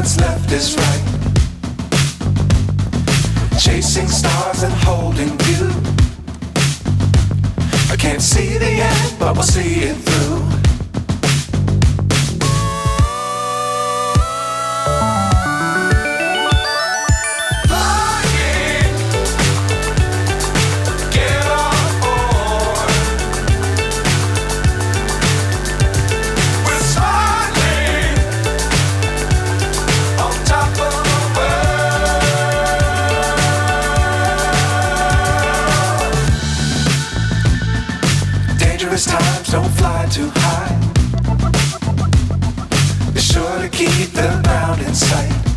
what's left is right. Chasing stars and holding you. I can't see the end, but we'll see it through. Times don't fly too high. Be sure to keep the ground in sight.